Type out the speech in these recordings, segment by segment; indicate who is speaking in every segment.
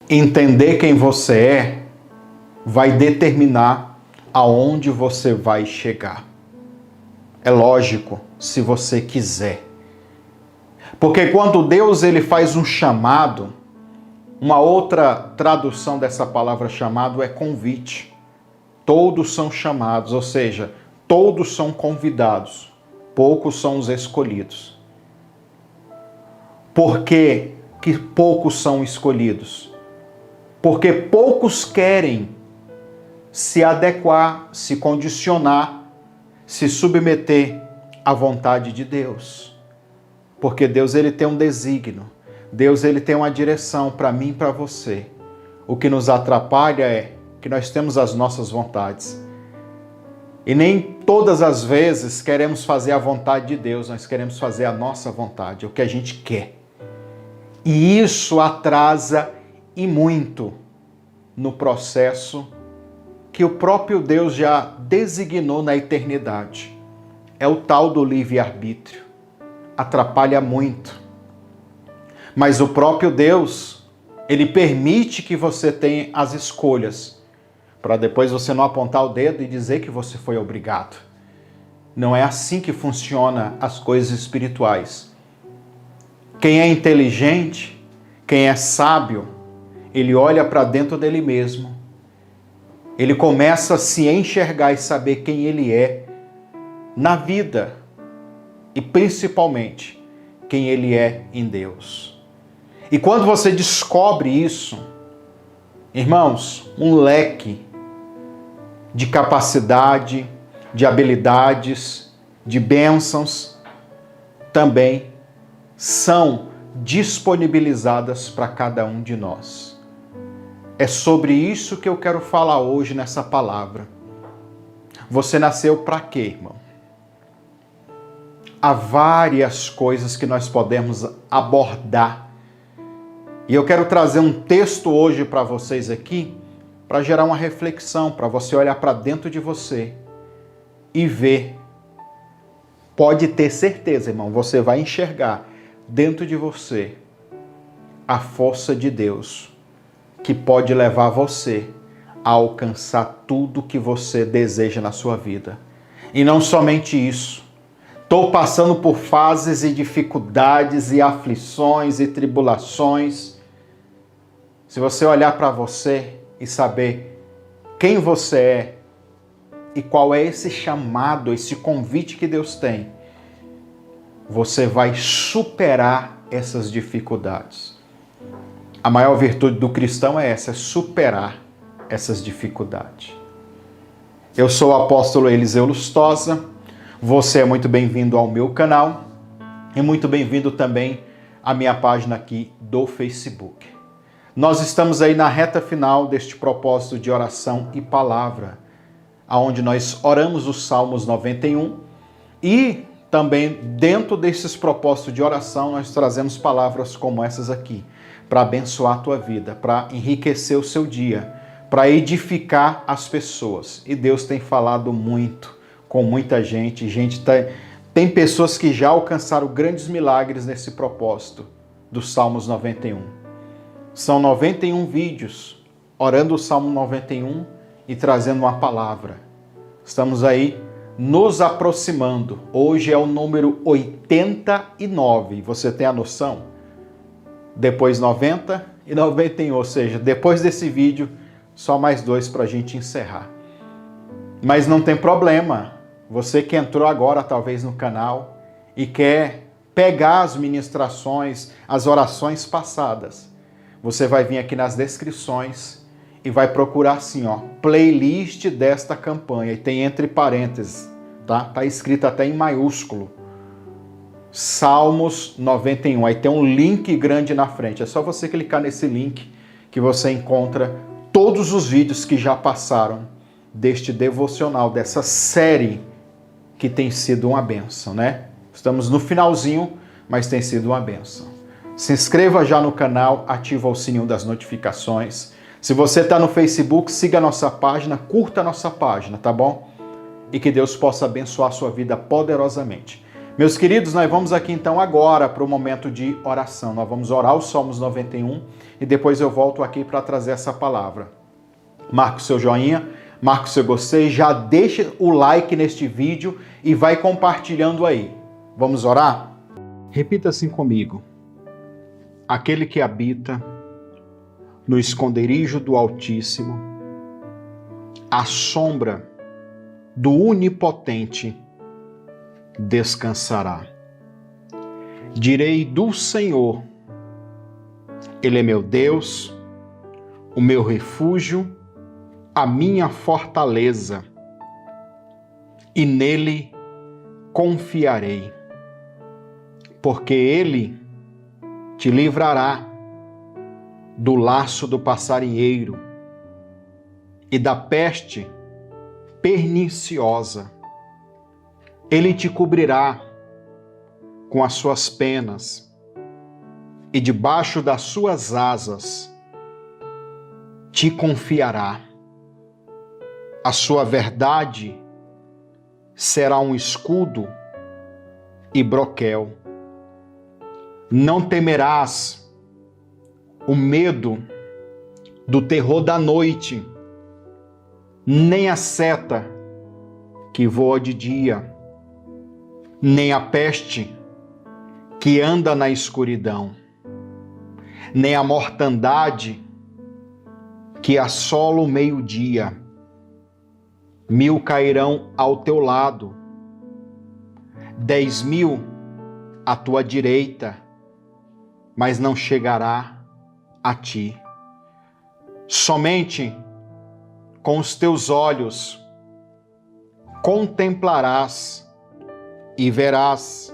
Speaker 1: Entender quem você é vai determinar aonde você vai chegar. É lógico, se você quiser. Porque quando Deus ele faz um chamado, uma outra tradução dessa palavra chamado é convite. Todos são chamados, ou seja, todos são convidados, poucos são os escolhidos. Por que poucos são escolhidos? Porque poucos querem se adequar, se condicionar, se submeter à vontade de Deus. Porque Deus ele tem um desígnio, Deus ele tem uma direção para mim e para você. O que nos atrapalha é que nós temos as nossas vontades. E nem todas as vezes queremos fazer a vontade de Deus, nós queremos fazer a nossa vontade, o que a gente quer. E isso atrasa e muito no processo que o próprio Deus já designou na eternidade. É o tal do livre-arbítrio. Atrapalha muito. Mas o próprio Deus, ele permite que você tenha as escolhas, para depois você não apontar o dedo e dizer que você foi obrigado. Não é assim que funcionam as coisas espirituais. Quem é inteligente, quem é sábio, ele olha para dentro dele mesmo. Ele começa a se enxergar e saber quem ele é na vida e principalmente quem ele é em Deus. E quando você descobre isso, irmãos, um leque de capacidade, de habilidades, de bênçãos também são disponibilizadas para cada um de nós. É sobre isso que eu quero falar hoje nessa palavra. Você nasceu para quê, irmão? Há várias coisas que nós podemos abordar. E eu quero trazer um texto hoje para vocês aqui, para gerar uma reflexão, para você olhar para dentro de você e ver. Pode ter certeza, irmão, você vai enxergar dentro de você a força de Deus, que pode levar você a alcançar tudo que você deseja na sua vida. E não somente isso. Estou passando por fases e dificuldades e aflições e tribulações. Se você olhar para você e saber quem você é e qual é esse chamado, esse convite que Deus tem, você vai superar essas dificuldades. A maior virtude do cristão é essa, é superar essas dificuldades. Eu sou o apóstolo Eliseu Lustosa, você é muito bem-vindo ao meu canal e muito bem-vindo também à minha página aqui do Facebook. Nós estamos aí na reta final deste propósito de oração e palavra, onde nós oramos os Salmos 91 e também dentro desses propósitos de oração nós trazemos palavras como essas aqui, para abençoar a tua vida, para enriquecer o seu dia, para edificar as pessoas. E Deus tem falado muito com muita gente. Tem pessoas que já alcançaram grandes milagres nesse propósito dos Salmos 91. São 91 vídeos orando o Salmo 91 e trazendo uma palavra. Estamos aí nos aproximando. Hoje é o número 89. Você tem a noção? Depois 90 e 91, ou seja, depois desse vídeo, só mais 2 para a gente encerrar. Mas não tem problema, você que entrou agora talvez no canal e quer pegar as ministrações, as orações passadas, você vai vir aqui nas descrições e vai procurar assim, ó, playlist desta campanha, e tem entre parênteses, tá? Tá escrito até em maiúsculo. Salmos 91, aí tem um link grande na frente, é só você clicar nesse link que você encontra todos os vídeos que já passaram deste devocional, dessa série que tem sido uma bênção, né? Estamos no finalzinho, mas tem sido uma bênção. Se inscreva já no canal, ativa o sininho das notificações. Se você está no Facebook, siga a nossa página, curta a nossa página, tá bom? E que Deus possa abençoar a sua vida poderosamente. Meus queridos, nós vamos aqui então agora para o momento de oração. Nós vamos orar os Salmos 91 e depois eu volto aqui para trazer essa palavra. Marca o seu joinha, marca o seu gostei, já deixa o like neste vídeo e vai compartilhando aí. Vamos orar? Repita assim comigo. Aquele que habita no esconderijo do Altíssimo, à sombra do Onipotente, descansará. Direi do Senhor, Ele é meu Deus, o meu refúgio, a minha fortaleza, e nele confiarei, porque Ele te livrará do laço do passarinheiro e da peste perniciosa. Ele te cobrirá com as suas penas e debaixo das suas asas te confiará. A sua verdade será um escudo e broquel. Não temerás o medo do terror da noite, nem a seta que voa de dia, nem a peste que anda na escuridão, nem a mortandade que assola o meio-dia. 1000 cairão ao teu lado, 10.000 à tua direita, mas não chegará a ti. Somente com os teus olhos contemplarás e verás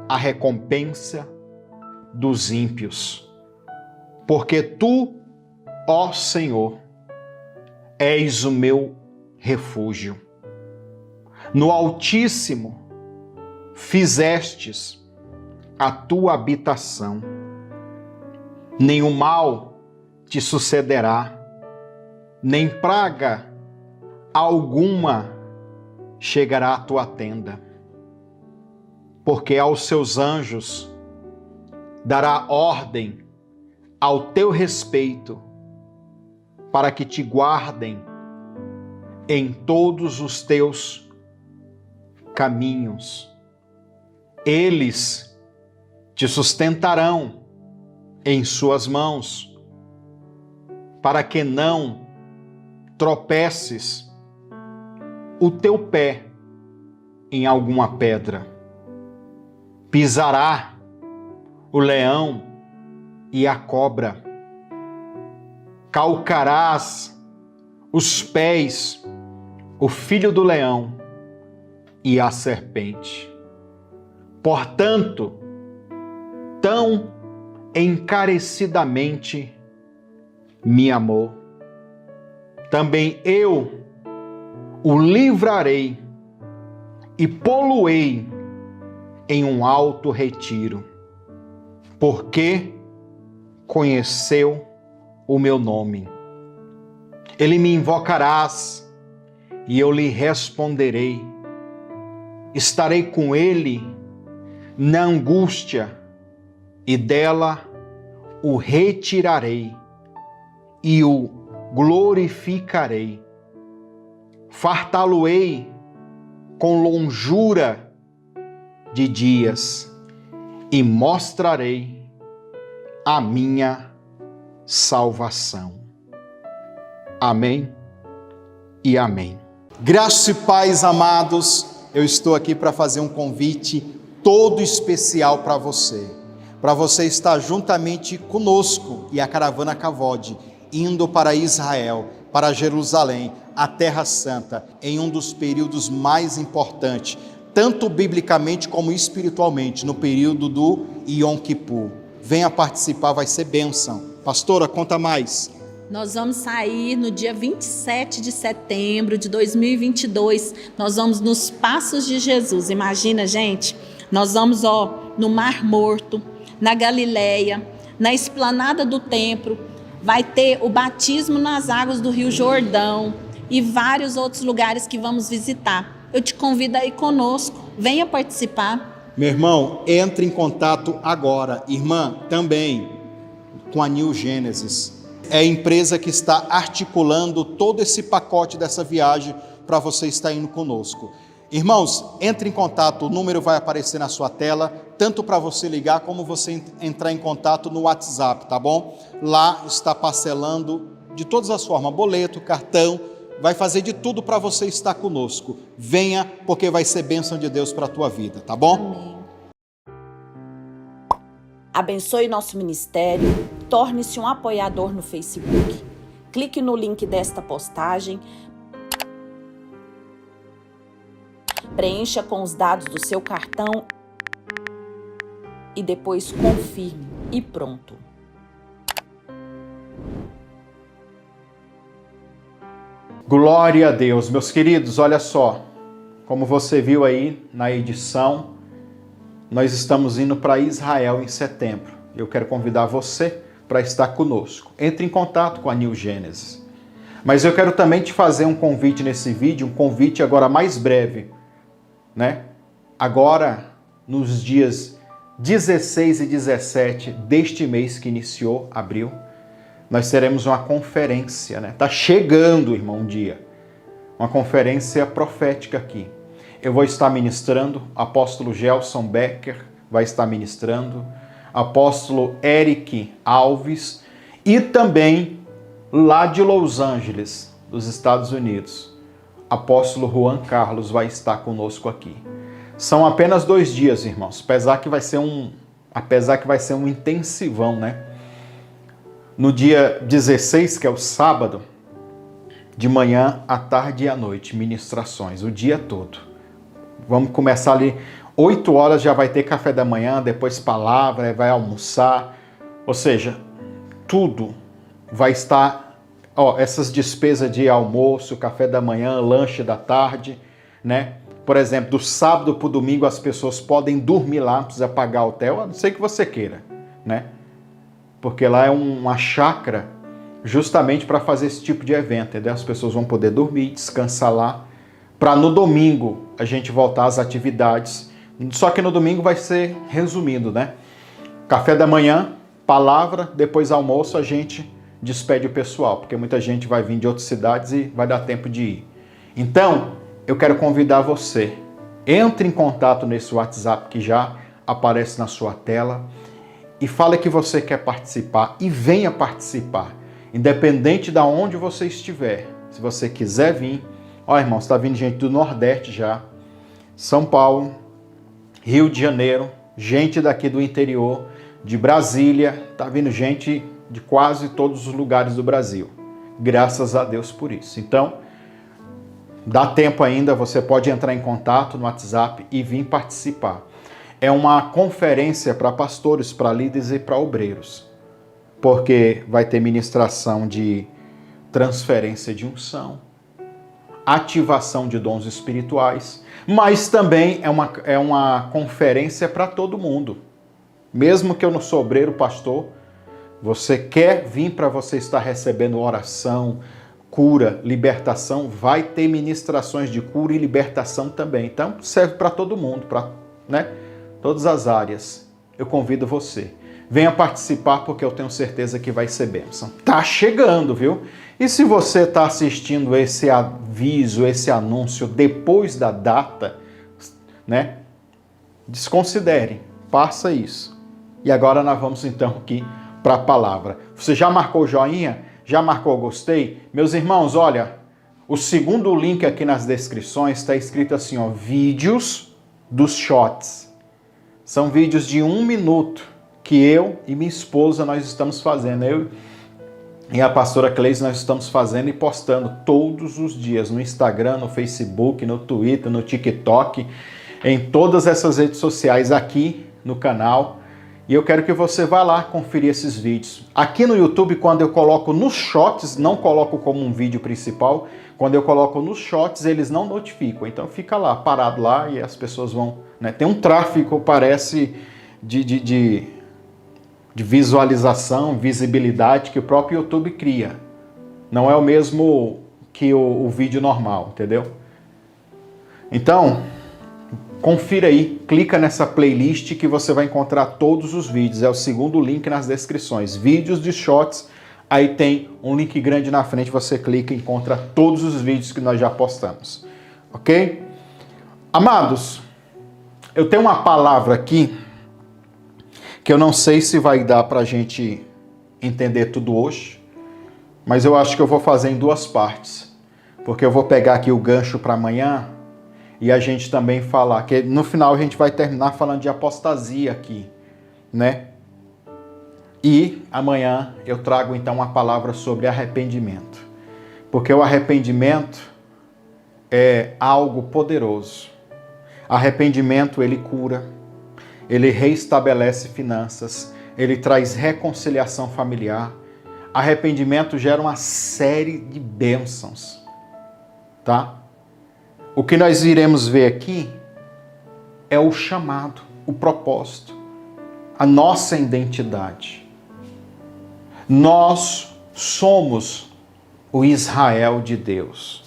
Speaker 1: a recompensa dos ímpios. Porque tu, ó Senhor, és o meu refúgio. No Altíssimo fizestes a tua habitação. Nenhum mal te sucederá, nem praga alguma chegará à tua tenda. Porque aos seus anjos dará ordem ao teu respeito, para que te guardem em todos os teus caminhos. Eles te sustentarão em suas mãos, para que não tropeces o teu pé em alguma pedra. Pisará o leão e a cobra. Calcarás os pés o filho do leão e a serpente. Portanto, tão encarecidamente me amou, também eu o livrarei e pô-lo-ei em um alto retiro, porque conheceu o meu nome. Ele me invocarás e eu lhe responderei. Estarei com ele na angústia e dela o retirarei e o glorificarei. Fartá-lo-ei com longura de dias e mostrarei a minha salvação. Amém e amém. Graça e paz, amados, eu estou aqui para fazer um convite todo especial para você estar juntamente conosco e a caravana Kavod, indo para Israel, para Jerusalém, a Terra Santa, em um dos períodos mais importantes, tanto biblicamente como espiritualmente, no período do Yom Kippur. Venha participar, vai ser bênção. Pastora, conta mais.
Speaker 2: Nós vamos sair no dia 27 de setembro de 2022. Nós vamos nos Passos de Jesus. Imagina, gente, nós vamos no Mar Morto, na Galileia, na esplanada do templo. Vai ter o batismo nas águas do Rio Jordão e vários outros lugares que vamos visitar. Eu te convido a ir conosco. Venha participar.
Speaker 1: Meu irmão, entre em contato agora. Irmã, também com a New Genesis. É a empresa que está articulando todo esse pacote dessa viagem para você estar indo conosco. Irmãos, entre em contato, o número vai aparecer na sua tela, tanto para você ligar como você entrar em contato no WhatsApp, tá bom? Lá está parcelando de todas as formas, boleto, cartão, vai fazer de tudo para você estar conosco. Venha, porque vai ser bênção de Deus para a tua vida, tá bom?
Speaker 2: Amém. Abençoe nosso ministério, torne-se um apoiador no Facebook. Clique no link desta postagem, preencha com os dados do seu cartão e depois confirme e pronto.
Speaker 1: Glória a Deus, meus queridos, olha só, como você viu aí na edição, nós estamos indo para Israel em setembro. Eu quero convidar você para estar conosco. Entre em contato com a New Genesis. Mas eu quero também te fazer um convite nesse vídeo, um convite agora mais breve, né? Agora, nos dias 16 e 17 deste mês que iniciou, abril, nós teremos uma conferência, né? Tá chegando, irmão, um dia. Uma conferência profética aqui. Eu vou estar ministrando, apóstolo Gelson Becker vai estar ministrando, apóstolo Eric Alves e também lá de Los Angeles, dos Estados Unidos, apóstolo Juan Carlos vai estar conosco aqui. São apenas 2 dias, irmãos, apesar que vai ser um intensivão, né? No dia 16, que é o sábado, de manhã, à tarde e à noite, ministrações, o dia todo. Vamos começar ali, 8 horas já vai ter café da manhã, depois palavra, vai almoçar. Ou seja, tudo vai estar, essas despesas de almoço, café da manhã, lanche da tarde, né? Por exemplo, do sábado para o domingo as pessoas podem dormir lá, não precisa pagar hotel, a não ser que você queira, né? Porque lá é uma chácara justamente para fazer esse tipo de evento, entendeu? As pessoas vão poder dormir, descansar lá, para no domingo a gente voltar às atividades. Só que no domingo vai ser resumido, né? Café da manhã, palavra, depois almoço a gente despede o pessoal, porque muita gente vai vir de outras cidades e vai dar tempo de ir. Então, eu quero convidar você, entre em contato nesse WhatsApp que já aparece na sua tela e fale que você quer participar e venha participar, independente de onde você estiver. Se você quiser vir, irmão, está vindo gente do Nordeste já, São Paulo, Rio de Janeiro, gente daqui do interior, de Brasília, está vindo gente de quase todos os lugares do Brasil. Graças a Deus por isso. Então, dá tempo ainda, você pode entrar em contato no WhatsApp e vir participar. É uma conferência para pastores, para líderes e para obreiros, porque vai ter ministração de transferência de unção, ativação de dons espirituais, mas também é uma conferência para todo mundo. Mesmo que eu não sou obreiro, pastor, você quer vir para você estar recebendo oração, cura, libertação, vai ter ministrações de cura e libertação também. Então, serve para todo mundo, para, né, todas as áreas. Eu convido você. Venha participar porque eu tenho certeza que vai ser bênção. Tá chegando, viu? E se você está assistindo esse aviso, esse anúncio depois da data, né? Desconsidere, passa isso. E agora nós vamos então aqui para a palavra. Você já marcou o joinha? Já marcou o gostei? Meus irmãos, olha, o segundo link aqui nas descrições está escrito assim, vídeos dos shots. São vídeos de 1 minuto que eu e minha esposa nós estamos fazendo. Eu e a pastora Cleise nós estamos fazendo e postando todos os dias no Instagram, no Facebook, no Twitter, no TikTok, em todas essas redes sociais aqui no canal. E eu quero que você vá lá conferir esses vídeos. Aqui no YouTube, quando eu coloco nos shorts, não coloco como um vídeo principal, quando eu coloco nos shorts, eles não notificam. Então fica lá, parado lá e as pessoas vão, né? Tem um tráfego, parece, de visualização, visibilidade que o próprio YouTube cria. Não é o mesmo que o vídeo normal, entendeu? Então, confira aí, clica nessa playlist que você vai encontrar todos os vídeos. É o segundo link nas descrições. Vídeos de shorts, aí tem um link grande na frente, você clica e encontra todos os vídeos que nós já postamos. Ok? Amados, eu tenho uma palavra aqui que eu não sei se vai dar pra gente entender tudo hoje, mas eu acho que eu vou fazer em duas partes, porque eu vou pegar aqui o gancho para amanhã e a gente também falar, que no final a gente vai terminar falando de apostasia aqui, né? E amanhã eu trago então uma palavra sobre arrependimento, porque o arrependimento é algo poderoso. Arrependimento, ele cura, ele reestabelece finanças, ele traz reconciliação familiar. Arrependimento gera uma série de bênçãos, tá? O que nós iremos ver aqui é o chamado, o propósito, a nossa identidade. Nós somos o Israel de Deus.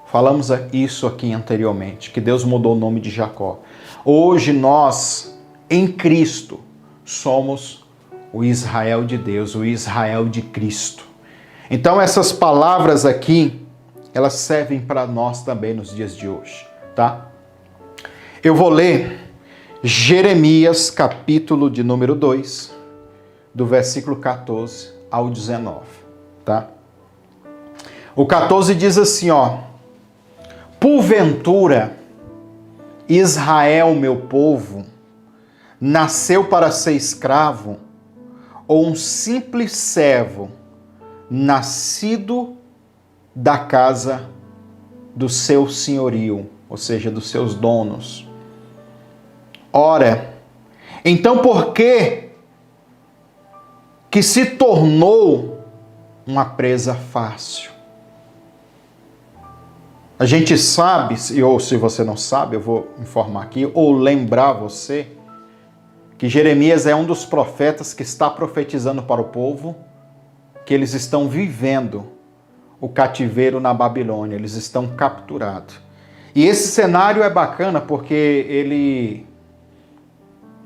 Speaker 1: Falamos isso aqui anteriormente, que Deus mudou o nome de Jacó. Hoje nós, em Cristo, somos o Israel de Deus, o Israel de Cristo. Então essas palavras aqui, elas servem para nós também nos dias de hoje, tá? Eu vou ler Jeremias, capítulo de número 2, do versículo 14 ao 19, tá? O 14 diz assim, ó: porventura, Israel, meu povo, nasceu para ser escravo, ou um simples servo, nascido da casa do seu senhorio, ou seja, dos seus donos? Ora, então por que se tornou uma presa fácil? A gente sabe, ou se você não sabe, eu vou informar aqui, ou lembrar você, que Jeremias é um dos profetas que está profetizando para o povo que eles estão vivendo o cativeiro na Babilônia, eles estão capturados. E esse cenário é bacana porque ele,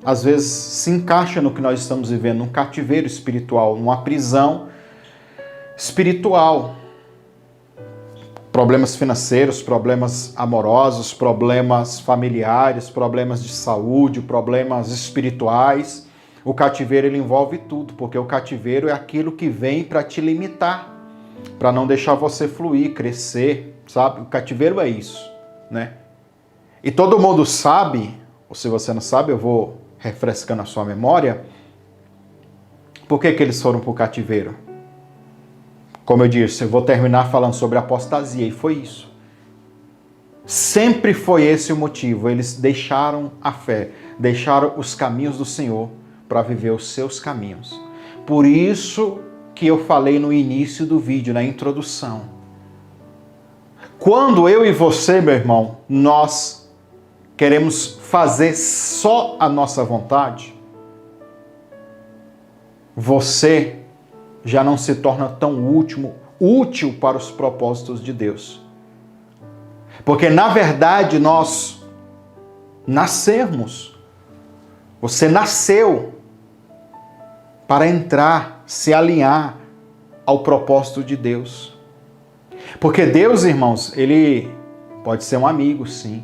Speaker 1: às vezes, se encaixa no que nós estamos vivendo, um cativeiro espiritual, numa prisão espiritual. Problemas financeiros, problemas amorosos, problemas familiares, problemas de saúde, problemas espirituais. O cativeiro, ele envolve tudo, porque o cativeiro é aquilo que vem para te limitar, para não deixar você fluir, crescer, sabe? O cativeiro é isso, né? E todo mundo sabe, ou se você não sabe, eu vou refrescando a sua memória, por que eles foram para o cativeiro? Como eu disse, eu vou terminar falando sobre apostasia, e foi isso. Sempre foi esse o motivo. Eles deixaram a fé, deixaram os caminhos do Senhor para viver os seus caminhos. Por isso que eu falei no início do vídeo, na introdução. Quando eu e você, meu irmão, nós queremos fazer só a nossa vontade, você já não se torna tão útil para os propósitos de Deus. Porque, na verdade, nós nascemos. Você nasceu para entrar, se alinhar ao propósito de Deus. Porque Deus, irmãos, ele pode ser um amigo, sim.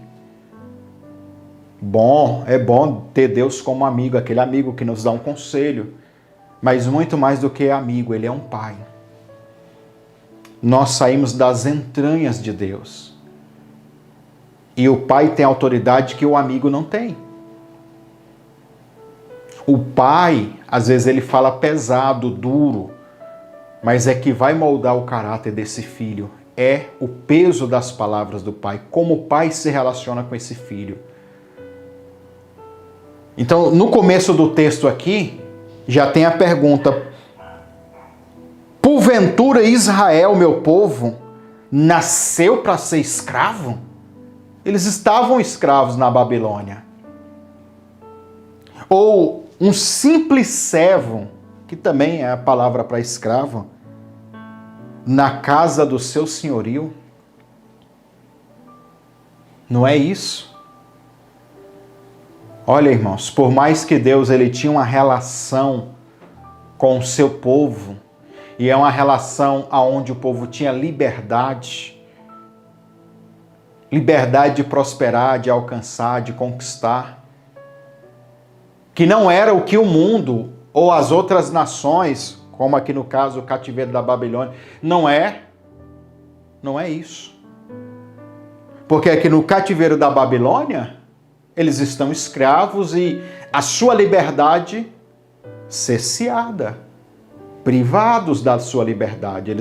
Speaker 1: É bom ter Deus como amigo, aquele amigo que nos dá um conselho. Mas muito mais do que amigo, ele é um pai. Nós saímos das entranhas de Deus. E o pai tem autoridade que o amigo não tem. O pai, às vezes ele fala pesado, duro, mas é que vai moldar o caráter desse filho. É o peso das palavras do pai, como o pai se relaciona com esse filho. Então, no começo do texto aqui, já tem a pergunta: porventura Israel, meu povo, nasceu para ser escravo? Eles estavam escravos na Babilônia. Ou um simples servo, que também é a palavra para escravo, na casa do seu senhorio? Não é isso. Olha, irmãos, por mais que Deus ele tinha uma relação com o seu povo, e é uma relação onde o povo tinha liberdade de prosperar, de alcançar, de conquistar, que não era o que o mundo ou as outras nações, como aqui no caso o cativeiro da Babilônia, não é isso. Porque aqui no cativeiro da Babilônia, eles estão escravos e a sua liberdade cerceada, privados da sua liberdade.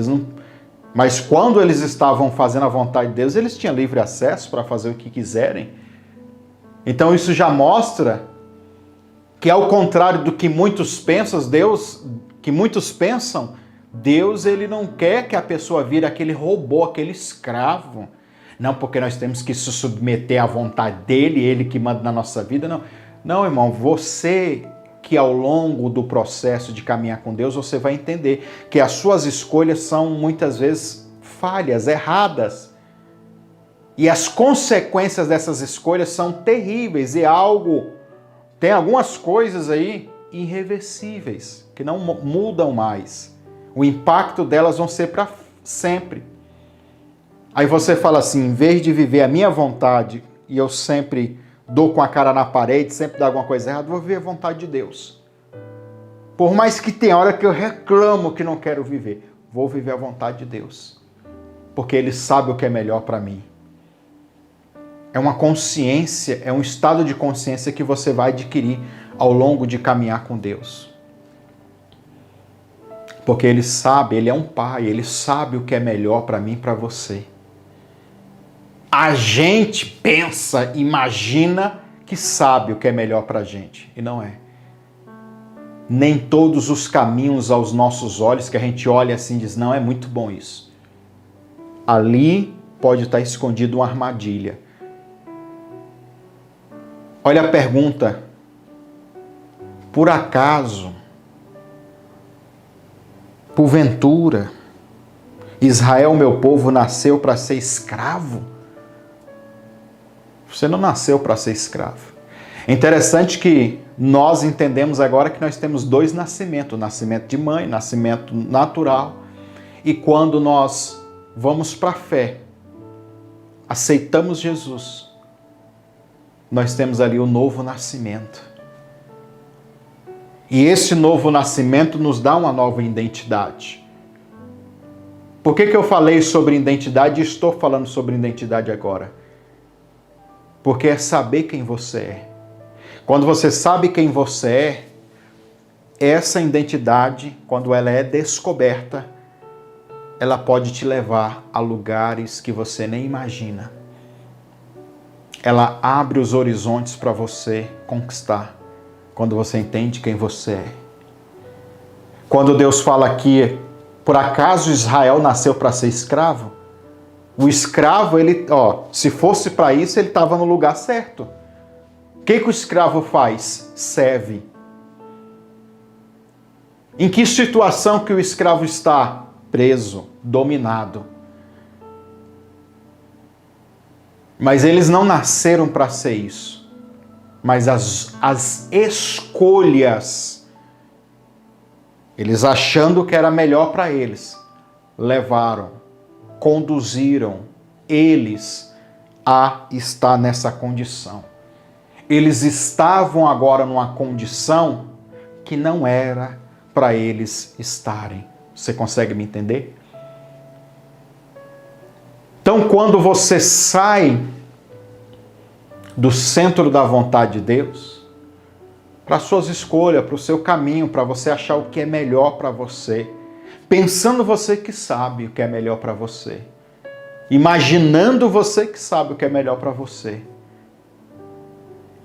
Speaker 1: Mas quando eles estavam fazendo a vontade de Deus, eles tinham livre acesso para fazer o que quiserem. Então isso já mostra que, ao contrário do que muitos pensam, Deus ele não quer que a pessoa vire aquele robô, aquele escravo. Não, porque nós temos que se submeter à vontade dele, ele que manda na nossa vida. Não, não, irmão, você que ao longo do processo de caminhar com Deus, você vai entender que as suas escolhas são muitas vezes falhas, erradas. E as consequências dessas escolhas são terríveis e tem algumas coisas aí irreversíveis, que não mudam mais. O impacto delas vão ser para sempre. Aí você fala assim, em vez de viver a minha vontade, e eu sempre dou com a cara na parede, sempre dá alguma coisa errada, vou viver a vontade de Deus. Por mais que tenha hora que eu reclamo que não quero viver, vou viver a vontade de Deus. Porque Ele sabe o que é melhor para mim. É uma consciência, é um estado de consciência que você vai adquirir ao longo de caminhar com Deus. Porque Ele sabe, Ele é um Pai, Ele sabe o que é melhor para mim e para você. A gente pensa, imagina que sabe o que é melhor para a gente, e não é. Nem todos os caminhos aos nossos olhos, que a gente olha assim e diz, não, é muito bom isso. Ali pode estar escondido uma armadilha. Olha a pergunta. Por acaso, porventura, Israel, meu povo, nasceu para ser escravo? Você não nasceu para ser escravo. É interessante que nós entendemos agora que nós temos dois nascimentos, o nascimento de mãe, nascimento natural. E quando nós vamos para a fé, aceitamos Jesus, nós temos ali o novo nascimento. E esse novo nascimento nos dá uma nova identidade. Por que eu falei sobre identidade e estou falando sobre identidade agora? Porque é saber quem você é. Quando você sabe quem você é, essa identidade, quando ela é descoberta, ela pode te levar a lugares que você nem imagina. Ela abre os horizontes para você conquistar, quando você entende quem você é. Quando Deus fala aqui, por acaso Israel nasceu para ser escravo? O escravo, se fosse para isso, ele estava no lugar certo. O que o escravo faz? Serve. Em que situação que o escravo está? Preso, dominado. Mas eles não nasceram para ser isso. Mas as escolhas, eles achando que era melhor para eles, levaram, conduziram eles a estar nessa condição. Eles estavam agora numa condição que não era para eles estarem. Você consegue me entender? Então, quando você sai do centro da vontade de Deus, para as suas escolhas, para o seu caminho, para você achar o que é melhor para você, pensando você que sabe o que é melhor para você, imaginando você que sabe o que é melhor para você,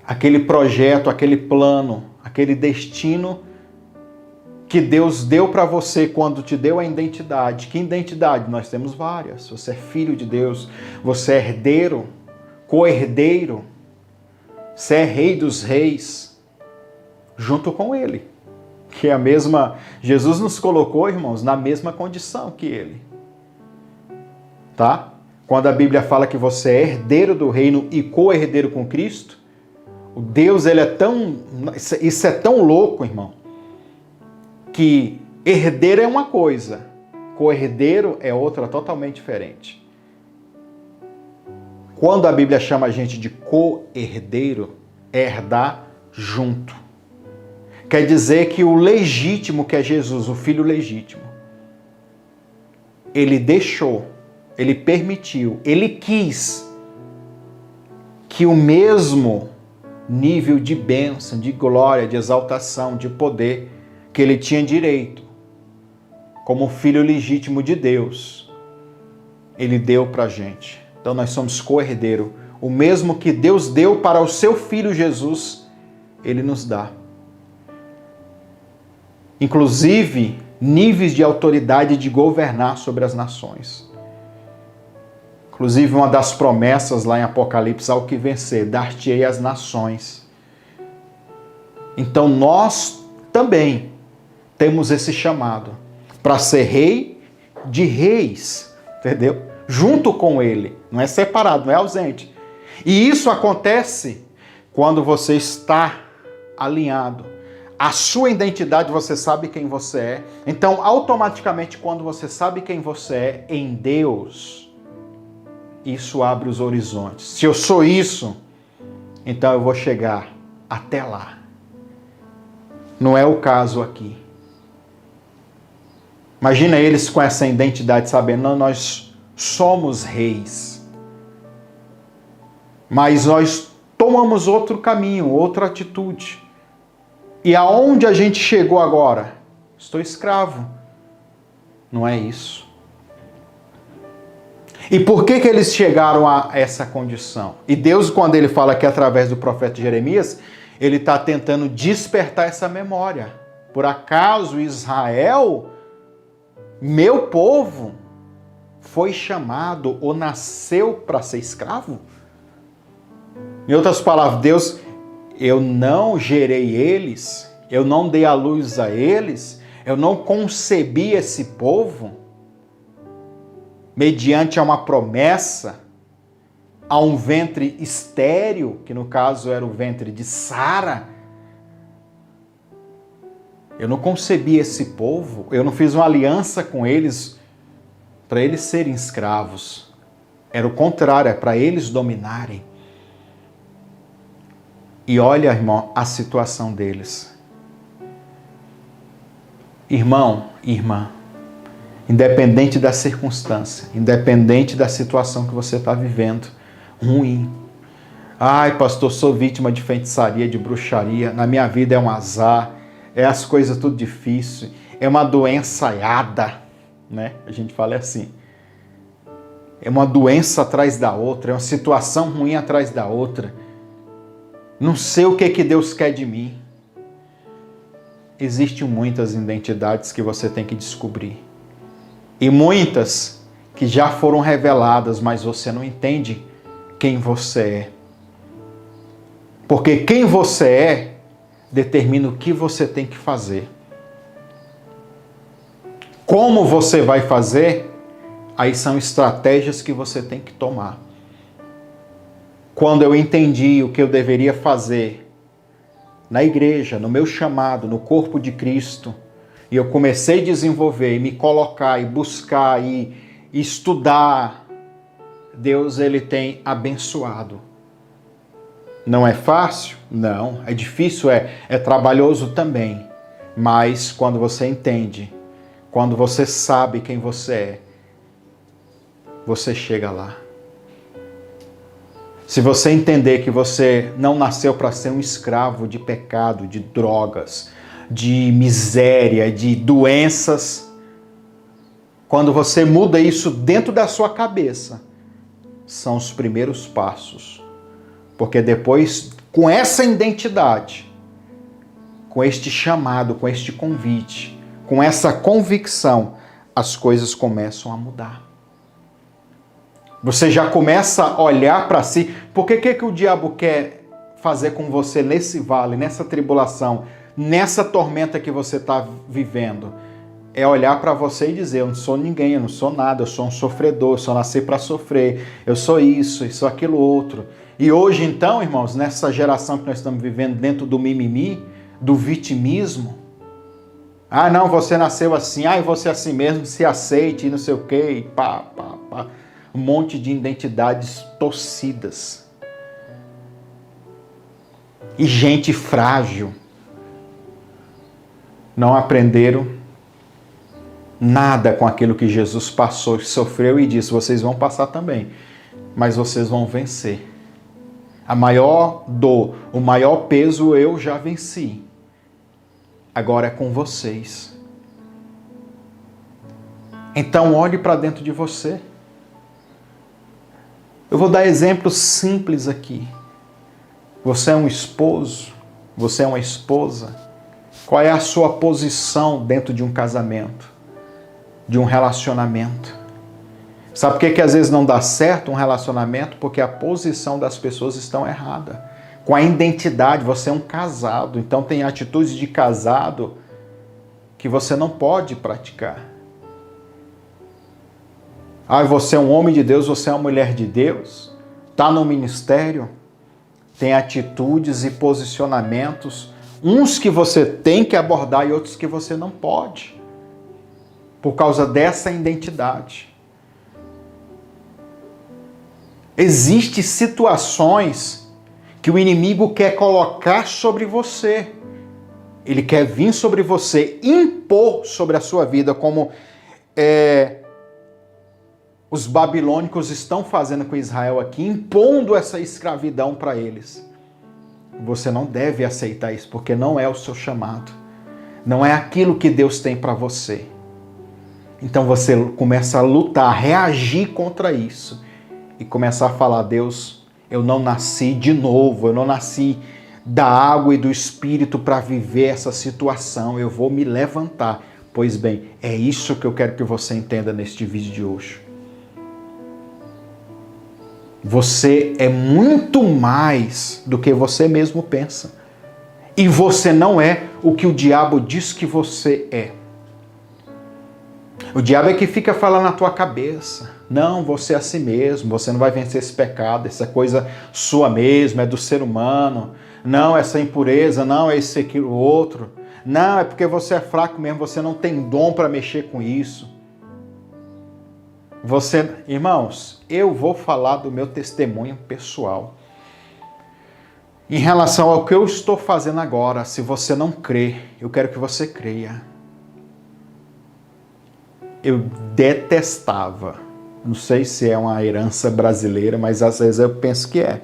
Speaker 1: aquele projeto, aquele plano, aquele destino que Deus deu para você quando te deu a identidade. Que identidade? Nós temos várias. Você é filho de Deus, você é herdeiro, co-herdeiro, você é rei dos reis, junto com Ele. Que é a mesma... Jesus nos colocou, irmãos, na mesma condição que Ele. Tá? Quando a Bíblia fala que você é herdeiro do reino e co-herdeiro com Cristo, O Deus, ele é tão... Isso é tão louco, irmão, que herdeiro é uma coisa, co-herdeiro é outra totalmente diferente. Quando a Bíblia chama a gente de co-herdeiro, é herdar junto. Quer dizer que o legítimo, que é Jesus, o filho legítimo, ele deixou, ele permitiu, ele quis que o mesmo nível de bênção, de glória, de exaltação, de poder que ele tinha direito, como filho legítimo de Deus, ele deu para a gente. Então nós somos co-herdeiro. O mesmo que Deus deu para o seu filho Jesus, ele nos dá. Inclusive, níveis de autoridade de governar sobre as nações. Inclusive, uma das promessas lá em Apocalipse, ao que vencer, dar-te-ei as nações. Então, nós também temos esse chamado para ser rei de reis, entendeu? Junto com ele, não é separado, não é ausente. E isso acontece quando você está alinhado. A sua identidade, você sabe quem você é. Então, automaticamente, quando você sabe quem você é em Deus, isso abre os horizontes. Se eu sou isso, então eu vou chegar até lá. Não é o caso aqui. Imagina eles com essa identidade, sabendo, não, nós somos reis. Mas nós tomamos outro caminho, outra atitude. E aonde a gente chegou agora? Estou escravo. Não é isso. E por que eles chegaram a essa condição? E Deus, quando ele fala aqui através do profeta Jeremias, ele está tentando despertar essa memória. Por acaso Israel, meu povo, foi chamado ou nasceu para ser escravo? Em outras palavras, Deus, eu não gerei eles, eu não dei a luz a eles, eu não concebi esse povo mediante a uma promessa, a um ventre estéril, que no caso era o ventre de Sara. Eu não concebi esse povo, eu não fiz uma aliança com eles para eles serem escravos. Era o contrário, é para eles dominarem. E olha, irmão, a situação deles. Irmão, irmã, independente da circunstância, independente da situação que você está vivendo, ruim. Ai, pastor, sou vítima de feitiçaria, de bruxaria, na minha vida é um azar, é as coisas tudo difícil, é uma doença aiada, né? A gente fala assim. É uma doença atrás da outra, é uma situação ruim atrás da outra. Não sei o que Deus quer de mim. Existem muitas identidades que você tem que descobrir. E muitas que já foram reveladas, mas você não entende quem você é. Porque quem você é determina o que você tem que fazer. Como você vai fazer, aí são estratégias que você tem que tomar. Quando eu entendi o que eu deveria fazer na igreja, no meu chamado, no corpo de Cristo, e eu comecei a desenvolver, e me colocar, e buscar, e estudar, Deus, ele tem abençoado. Não é fácil? Não. É difícil? É trabalhoso também. Mas quando você entende, quando você sabe quem você é, você chega lá. Se você entender que você não nasceu para ser um escravo de pecado, de drogas, de miséria, de doenças, quando você muda isso dentro da sua cabeça, são os primeiros passos. Porque depois, com essa identidade, com este chamado, com este convite, com essa convicção, as coisas começam a mudar. Você já começa a olhar para si. Por que o diabo quer fazer com você nesse vale, nessa tribulação, nessa tormenta que você está vivendo? É olhar para você e dizer, eu não sou ninguém, eu não sou nada, eu sou um sofredor, eu só nasci para sofrer, eu sou isso, eu sou aquilo outro. E hoje, então, irmãos, nessa geração que nós estamos vivendo dentro do mimimi, do vitimismo, ah, não, você nasceu assim, ah, você é assim mesmo, se aceite, e não sei o quê, e pá, pá, pá. Um monte de identidades torcidas. E gente frágil. Não aprenderam nada com aquilo que Jesus passou, sofreu e disse, vocês vão passar também, mas vocês vão vencer. A maior dor, o maior peso eu já venci. Agora é com vocês. Então olhe para dentro de você. Eu vou dar exemplos simples aqui. Você é um esposo, você é uma esposa. Qual é a sua posição dentro de um casamento, de um relacionamento? Sabe por que às vezes não dá certo um relacionamento? Porque a posição das pessoas estão errada. Com a identidade, você é um casado, então tem atitudes de casado que você não pode praticar. Ah, você é um homem de Deus, você é uma mulher de Deus, está no ministério, tem atitudes e posicionamentos, uns que você tem que abordar e outros que você não pode, por causa dessa identidade. Existem situações que o inimigo quer colocar sobre você. Ele quer vir sobre você, impor sobre a sua vida, como os babilônicos estão fazendo com Israel aqui, impondo essa escravidão para eles. Você não deve aceitar isso, porque não é o seu chamado. Não é aquilo que Deus tem para você. Então você começa a lutar, a reagir contra isso. E começar a falar, Deus, eu não nasci de novo, eu não nasci da água e do Espírito para viver essa situação, eu vou me levantar. Pois bem, é isso que eu quero que você entenda neste vídeo de hoje. Você é muito mais do que você mesmo pensa. E você não é o que o diabo diz que você é. O diabo é que fica falando na tua cabeça. Não, você é assim mesmo, você não vai vencer esse pecado, essa coisa sua mesmo, é do ser humano. Não, essa impureza, não, é esse, aquilo, outro. Não, é porque você é fraco mesmo, você não tem dom para mexer com isso. Irmãos, eu vou falar do meu testemunho pessoal. Em relação ao que eu estou fazendo agora, se você não crê, eu quero que você creia. Eu detestava, não sei se é uma herança brasileira, mas às vezes eu penso que é.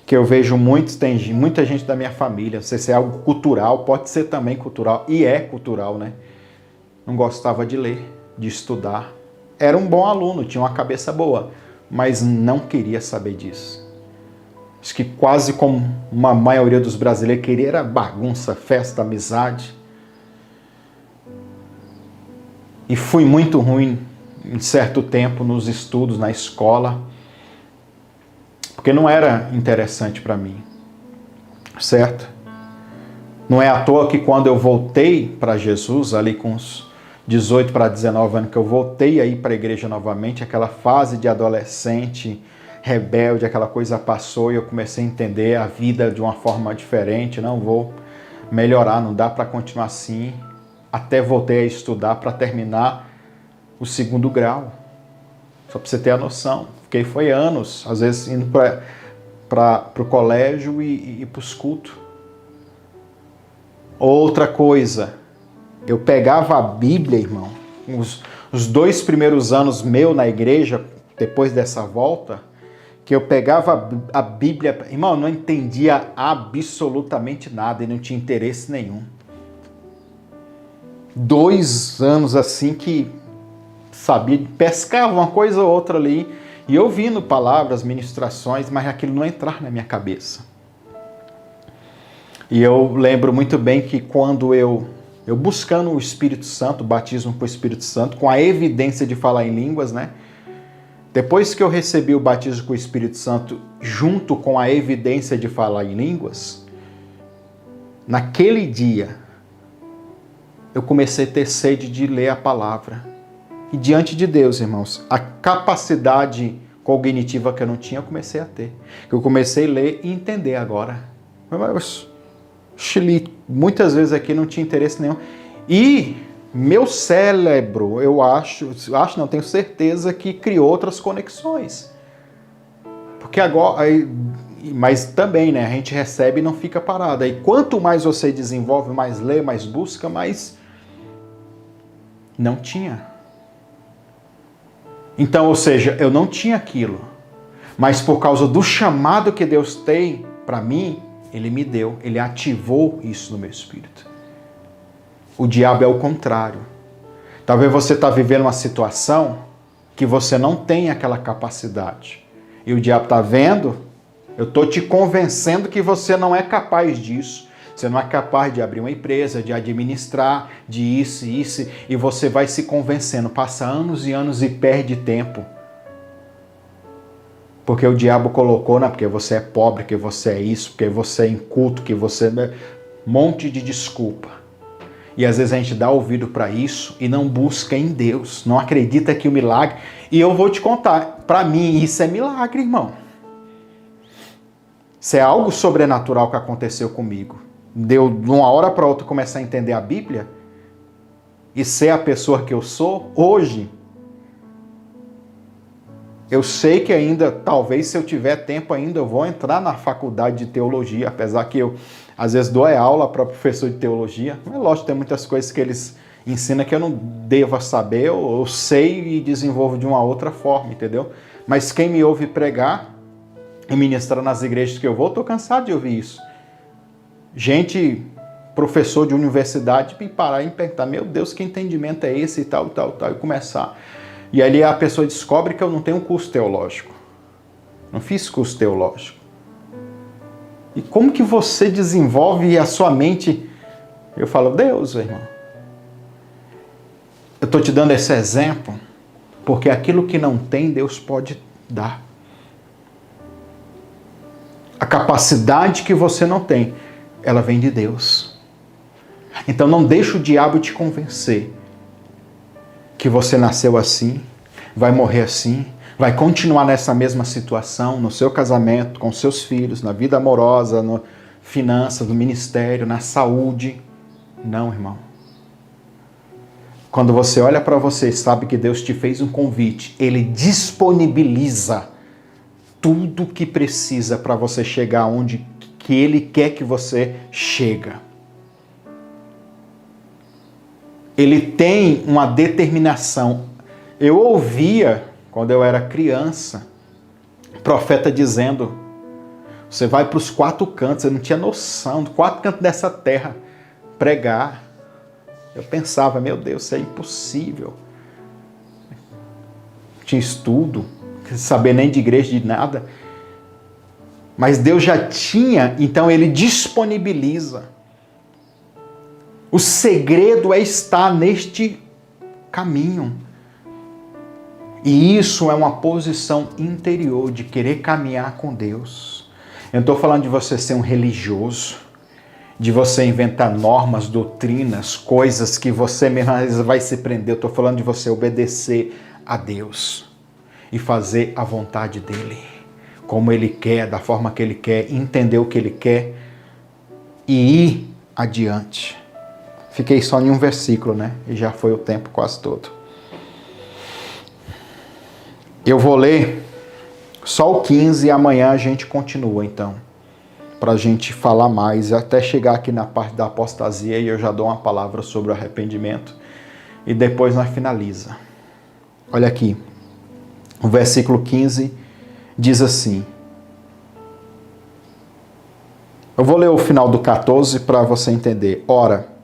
Speaker 1: Que eu vejo tem muita gente da minha família, não sei se é algo cultural, pode ser também cultural, e é cultural, né? Não gostava de ler, de estudar. Era um bom aluno, tinha uma cabeça boa, mas não queria saber disso. Acho que quase como uma maioria dos brasileiros queria era bagunça, festa, amizade. E fui muito ruim em certo tempo nos estudos, na escola, porque não era interessante para mim, certo? Não é à toa que quando eu voltei para Jesus, ali com uns 18 para 19 anos, que eu voltei aí para a igreja novamente, aquela fase de adolescente, rebelde, aquela coisa passou e eu comecei a entender a vida de uma forma diferente, não vou melhorar, não dá para continuar assim. Até voltei a estudar para terminar o 2º grau. Só para você ter a noção. Foi anos, às vezes, indo para o colégio e para os cultos. Outra coisa, eu pegava a Bíblia, irmão, os 2 primeiros anos meu na igreja, depois dessa volta, que eu pegava a Bíblia, irmão, eu não entendia absolutamente nada e não tinha interesse nenhum. 2 anos assim que sabia, pescava uma coisa ou outra ali, e ouvindo palavras, ministrações, mas aquilo não entrava na minha cabeça. E eu lembro muito bem que quando eu buscando o Espírito Santo, o batismo com o Espírito Santo, com a evidência de falar em línguas, né? Depois que eu recebi o batismo com o Espírito Santo, junto com a evidência de falar em línguas, naquele dia, eu comecei a ter sede de ler a palavra. E diante de Deus, irmãos, a capacidade cognitiva que eu não tinha, eu comecei a ter. Eu comecei a ler e entender agora. Mas, muitas vezes aqui não tinha interesse nenhum. E meu cérebro, não, tenho certeza que criou outras conexões. Porque agora, mas também, né, a gente recebe e não fica parado. E quanto mais você desenvolve, mais lê, mais busca, mais não tinha. Então, ou seja, eu não tinha aquilo. Mas por causa do chamado que Deus tem para mim, Ele me deu, Ele ativou isso no meu espírito. O diabo é o contrário. Talvez você está vivendo uma situação que você não tem aquela capacidade. E o diabo está vendo, eu estou te convencendo que você não é capaz disso. Você não é capaz de abrir uma empresa, de administrar, de isso, e você vai se convencendo. Passa anos e anos e perde tempo. Porque o diabo colocou, porque você é pobre, porque você é isso, porque você é inculto, que você é um monte de desculpa. E às vezes a gente dá ouvido para isso e não busca em Deus, não acredita que o milagre... E eu vou te contar, para mim isso é milagre, irmão. Isso é algo sobrenatural que aconteceu comigo. Deu de uma hora para outra começar a entender a Bíblia e ser a pessoa que eu sou hoje. Eu sei que ainda, talvez se eu tiver tempo ainda, eu vou entrar na faculdade de teologia, apesar que eu às vezes dou aula para professor de teologia. É lógico, tem muitas coisas que eles ensinam que eu não devo saber, eu sei e desenvolvo de uma outra forma, entendeu? Mas quem me ouve pregar e ministrar nas igrejas que eu vou, estou cansado de ouvir isso. Gente, professor de universidade, me parar e perguntar, meu Deus, que entendimento é esse e tal, e começar. E ali a pessoa descobre que eu não tenho curso teológico. Não fiz curso teológico. E como que você desenvolve a sua mente? Eu falo, Deus, irmão. Eu estou te dando esse exemplo porque aquilo que não tem, Deus pode dar. A capacidade que você não tem, ela vem de Deus. Então não deixe o diabo te convencer que você nasceu assim, vai morrer assim, vai continuar nessa mesma situação, no seu casamento, com seus filhos, na vida amorosa, na finanças, no ministério, na saúde. Não, irmão. Quando você olha para você e sabe que Deus te fez um convite, Ele disponibiliza tudo que precisa para você chegar onde que Ele quer que você chegue. Ele tem uma determinação. Eu ouvia, quando eu era criança, profeta dizendo, você vai para os 4 cantos, eu não tinha noção, dos 4 cantos dessa terra, pregar. Eu pensava, meu Deus, isso é impossível. Não tinha estudo, não saber nem de igreja, de nada. Mas Deus já tinha, então Ele disponibiliza. O segredo é estar neste caminho. E isso é uma posição interior de querer caminhar com Deus. Eu não estou falando de você ser um religioso, de você inventar normas, doutrinas, coisas que você mesmo vai se prender. Eu estou falando de você obedecer a Deus e fazer a vontade dEle, como Ele quer, da forma que Ele quer, entender o que Ele quer e ir adiante. Fiquei só em um versículo, né? E já foi o tempo quase todo. Eu vou ler só o 15 e amanhã a gente continua, então. Para a gente falar mais, até chegar aqui na parte da apostasia e eu já dou uma palavra sobre o arrependimento. E depois nós finaliza. Olha aqui. O versículo 15 diz assim. Eu vou ler o final do 14 para você entender. Ora,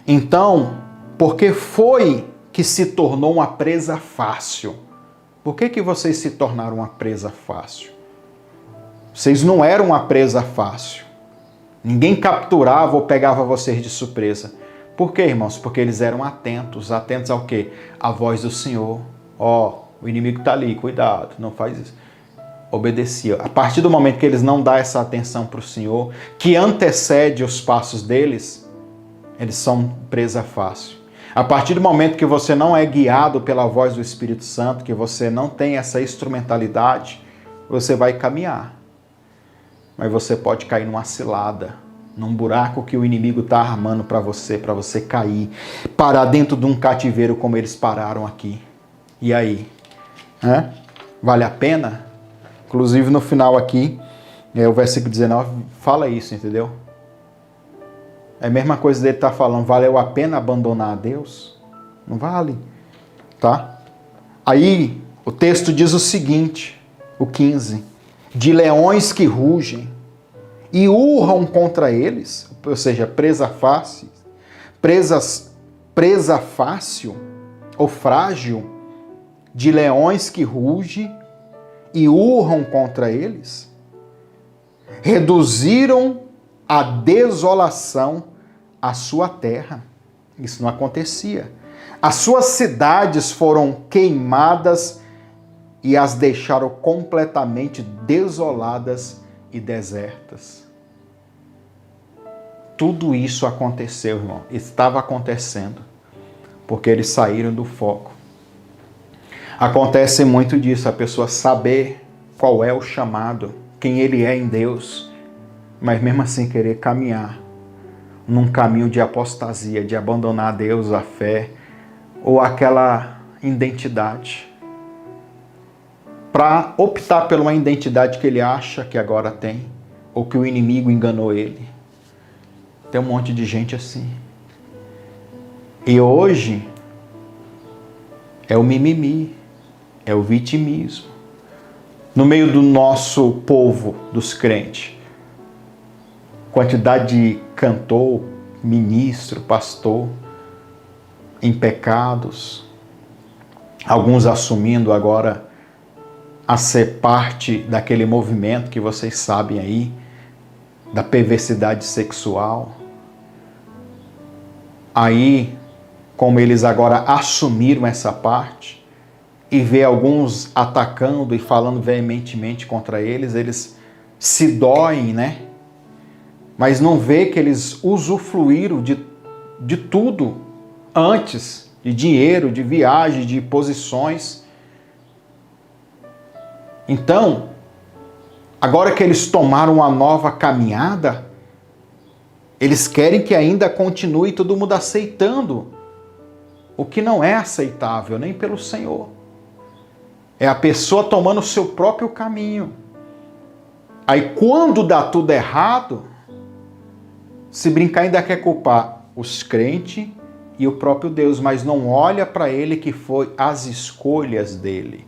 Speaker 1: então, porque foi que se tornou uma presa fácil? Por que vocês se tornaram uma presa fácil? Vocês não eram uma presa fácil. Ninguém capturava ou pegava vocês de surpresa. Por quê, irmãos? Porque eles eram atentos. Atentos ao quê? À voz do Senhor. O inimigo está ali, cuidado, não faz isso. Obedecia. A partir do momento que eles não dão essa atenção para o Senhor, que antecede os passos deles, eles são presa fácil. A partir do momento que você não é guiado pela voz do Espírito Santo, que você não tem essa instrumentalidade, você vai caminhar. Mas você pode cair numa cilada, num buraco que o inimigo está armando para você cair, parar dentro de um cativeiro como eles pararam aqui. E aí? Vale a pena? Inclusive no final aqui, o versículo 19 fala isso, entendeu? É a mesma coisa dele estar falando, valeu a pena abandonar a Deus? Não vale, tá? Aí o texto diz o seguinte, o 15, de leões que rugem e urram contra eles, ou seja, presa fácil ou frágil, de leões que rugem e urram contra eles, reduziram a desolação a sua terra. Isso não acontecia. As suas cidades foram queimadas e as deixaram completamente desoladas e desertas. Tudo isso aconteceu, irmão. Estava acontecendo porque eles saíram do foco. Acontece muito disso, a pessoa saber qual é o chamado, quem ele é em Deus, mas mesmo assim querer caminhar num caminho de apostasia, de abandonar a Deus, a fé, ou aquela identidade, para optar por uma identidade que ele acha que agora tem, ou que o inimigo enganou ele. Tem um monte de gente assim. E hoje é o mimimi, é o vitimismo. No meio do nosso povo, dos crentes, quantidade de cantor, ministro, pastor, em pecados, alguns assumindo agora a ser parte daquele movimento que vocês sabem aí, da perversidade sexual. Aí, como eles agora assumiram essa parte, e vê alguns atacando e falando veementemente contra eles, eles se doem, né? Mas não vê que eles usufruíram de tudo antes, de dinheiro, de viagem, de posições. Então, agora que eles tomaram uma nova caminhada, eles querem que ainda continue todo mundo aceitando o que não é aceitável nem pelo Senhor. É a pessoa tomando o seu próprio caminho. Aí quando dá tudo errado, se brincar ainda quer culpar os crentes e o próprio Deus, mas não olha para ele que foi as escolhas dele.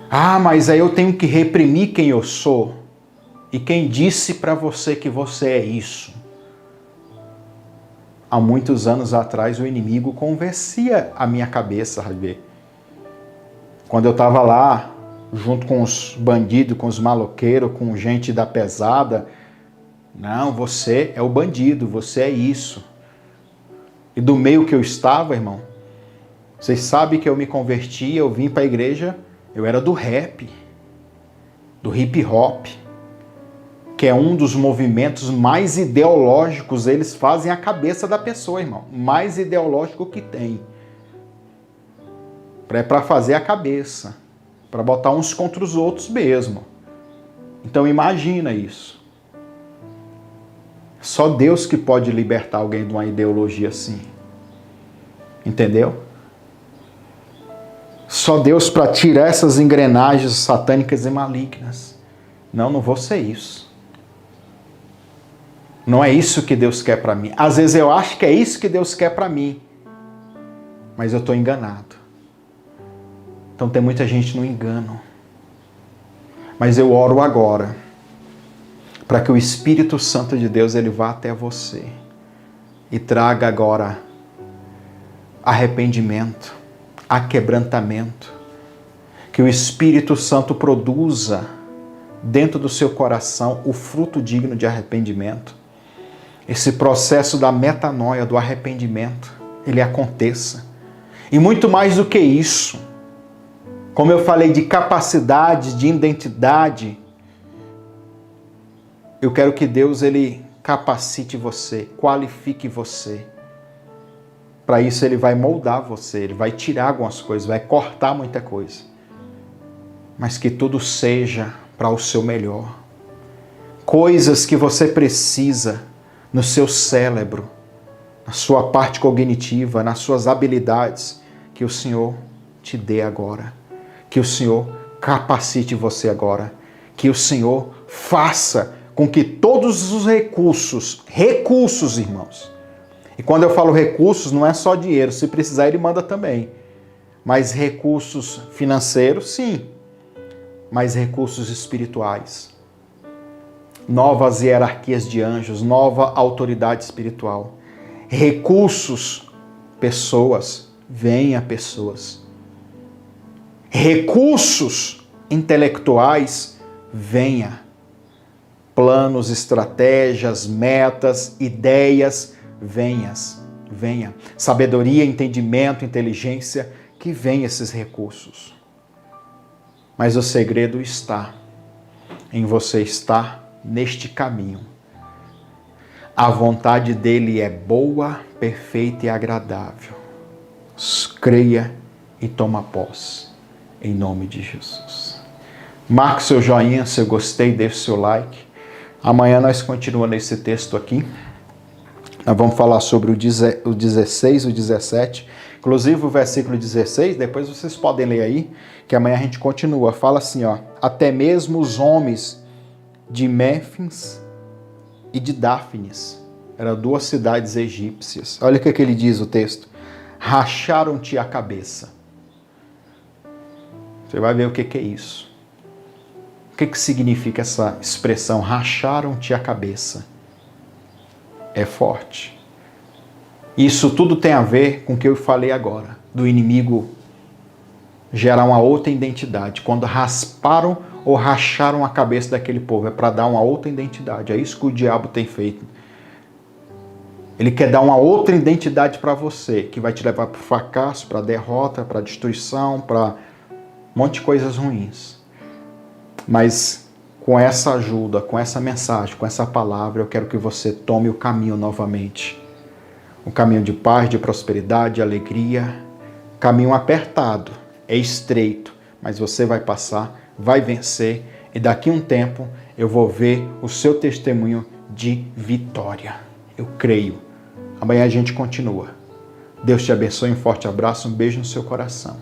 Speaker 1: Ah, mas aí eu tenho que reprimir quem eu sou. E quem disse para você que você é isso? Há muitos anos atrás, o inimigo convencia a minha cabeça, Javier. Quando eu estava lá, junto com os bandidos, com os maloqueiros, com gente da pesada, não, você é o bandido, você é isso. E do meio que eu estava, irmão, vocês sabem que eu me converti, eu vim para a igreja, eu era do rap, do hip hop, que é um dos movimentos mais ideológicos, eles fazem a cabeça da pessoa, irmão. Mais ideológico que tem. É para fazer a cabeça. Para botar uns contra os outros mesmo. Então imagina isso. Só Deus que pode libertar alguém de uma ideologia assim. Entendeu? Só Deus para tirar essas engrenagens satânicas e malignas. Não vou ser isso. Não é isso que Deus quer para mim. Às vezes eu acho que é isso que Deus quer para mim. Mas eu estou enganado. Então tem muita gente no engano. Mas eu oro agora para que o Espírito Santo de Deus ele vá até você e traga agora arrependimento, aquebrantamento. Que o Espírito Santo produza dentro do seu coração o fruto digno de arrependimento. Esse processo da metanoia, do arrependimento, ele aconteça. E muito mais do que isso, como eu falei de capacidade, de identidade, eu quero que Deus ele capacite você, qualifique você. Para isso ele vai moldar você, ele vai tirar algumas coisas, vai cortar muita coisa. Mas que tudo seja para o seu melhor. Coisas que você precisa no seu cérebro, na sua parte cognitiva, nas suas habilidades, que o Senhor te dê agora. Que o Senhor capacite você agora. Que o Senhor faça com que todos os recursos, irmãos. E quando eu falo recursos, não é só dinheiro, se precisar ele manda também. Mas recursos financeiros, sim. Mas recursos espirituais. Novas hierarquias de anjos, nova autoridade espiritual. Recursos, pessoas, venha pessoas. Recursos intelectuais, venha. Planos, estratégias, metas, ideias, venha. Sabedoria, entendimento, inteligência, que venha esses recursos. Mas o segredo está em você estar neste caminho. A vontade dele é boa, perfeita e agradável. Creia e toma posse, em nome de Jesus. Marque seu joinha, se eu gostei, deixe seu like. Amanhã nós continuamos nesse texto aqui. Nós vamos falar sobre o 16, o 17. Inclusive o versículo 16, depois vocês podem ler aí, que amanhã a gente continua. Fala assim, ó. Até mesmo os homens de Mênfis e de Dáfnis, eram duas cidades egípcias. Olha o que ele diz o texto. Racharam-te a cabeça. Você vai ver o que é isso. O que significa essa expressão? Racharam-te a cabeça. É forte. Isso tudo tem a ver com o que eu falei agora, do inimigo gerar uma outra identidade. Quando rasparam ou racharam a cabeça daquele povo, é para dar uma outra identidade. É isso que o diabo tem feito. Ele quer dar uma outra identidade para você, que vai te levar para o fracasso, para a derrota, para a destruição, para um monte de coisas ruins. Mas com essa ajuda, com essa mensagem, com essa palavra, eu quero que você tome o caminho novamente. Um caminho de paz, de prosperidade, de alegria. Caminho apertado, é estreito, mas você vai passar, vai vencer. E daqui a um tempo eu vou ver o seu testemunho de vitória. Eu creio. Amanhã a gente continua. Deus te abençoe, um forte abraço, um beijo no seu coração.